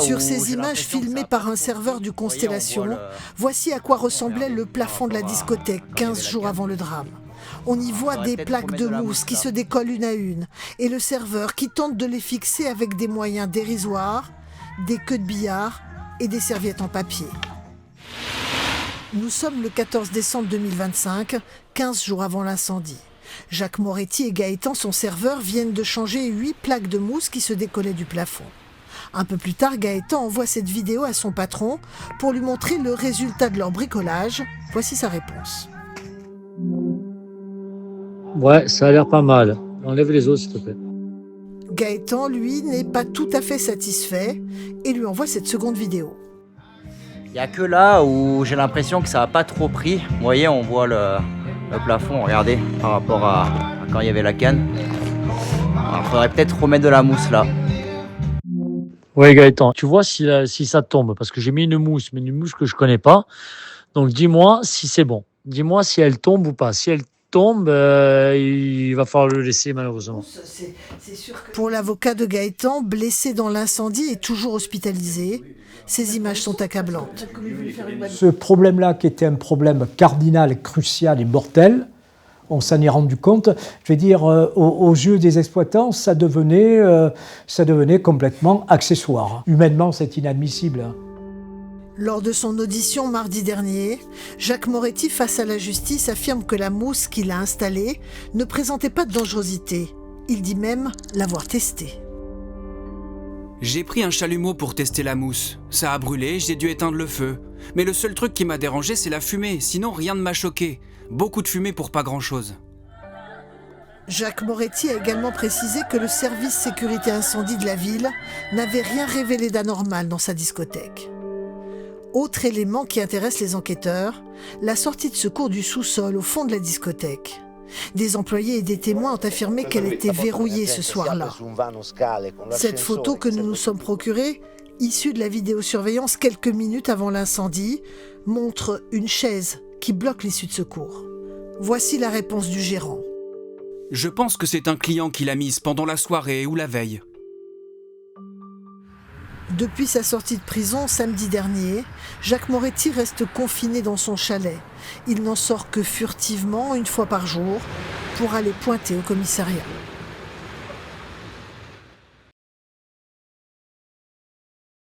Sur ces images filmées par un serveur du Constellation, voici à quoi ressemblait le plafond de la discothèque 15 jours avant le drame. On y voit des plaques de mousse qui se décollent une à une et le serveur qui tente de les fixer avec des moyens dérisoires, des queues de billard et des serviettes en papier. Nous sommes le 14 décembre 2025, 15 jours avant l'incendie. Jacques Moretti et Gaëtan, son serveur, viennent de changer 8 plaques de mousse qui se décollaient du plafond. Un peu plus tard, Gaëtan envoie cette vidéo à son patron pour lui montrer le résultat de leur bricolage. Voici sa réponse. Ouais, ça a l'air pas mal. Enlève les os, s'il te plaît. Gaëtan, lui, n'est pas tout à fait satisfait et lui envoie cette seconde vidéo. Il n'y a que là où j'ai l'impression que ça n'a pas trop pris. Vous voyez, on voit le plafond, regardez, par rapport à quand il y avait la canne. Il faudrait peut-être remettre de la mousse là. Oui, Gaëtan, tu vois si ça tombe, parce que j'ai mis une mousse, mais une mousse que je connais pas. Donc dis-moi si c'est bon. Dis-moi si elle tombe ou pas. Si elle tombe, il va falloir le laisser malheureusement. Pour l'avocat de Gaëtan, blessé dans l'incendie et toujours hospitalisé, ces images sont accablantes. Ce problème-là, qui était un problème cardinal, crucial et mortel, on s'en est rendu compte. Je veux dire, aux yeux des exploitants, ça devenait complètement accessoire. Humainement, c'est inadmissible. Lors de son audition mardi dernier, Jacques Moretti, face à la justice, affirme que la mousse qu'il a installée ne présentait pas de dangerosité. Il dit même l'avoir testée. J'ai pris un chalumeau pour tester la mousse. Ça a brûlé, j'ai dû éteindre le feu. Mais le seul truc qui m'a dérangé, c'est la fumée. Sinon, rien ne m'a choqué. Beaucoup de fumée pour pas grand-chose. Jacques Moretti a également précisé que le service sécurité incendie de la ville n'avait rien révélé d'anormal dans sa discothèque. Autre élément qui intéresse les enquêteurs, la sortie de secours du sous-sol au fond de la discothèque. Des employés et des témoins ont affirmé qu'elle était verrouillée ce soir-là. Cette photo que nous nous sommes procurée, issue de la vidéosurveillance quelques minutes avant l'incendie, montre une chaise qui bloque l'issue de secours. Voici la réponse du gérant. Je pense que c'est un client qui l'a mise pendant la soirée ou la veille. Depuis sa sortie de prison samedi dernier, Jacques Moretti reste confiné dans son chalet. Il n'en sort que furtivement, une fois par jour, pour aller pointer au commissariat.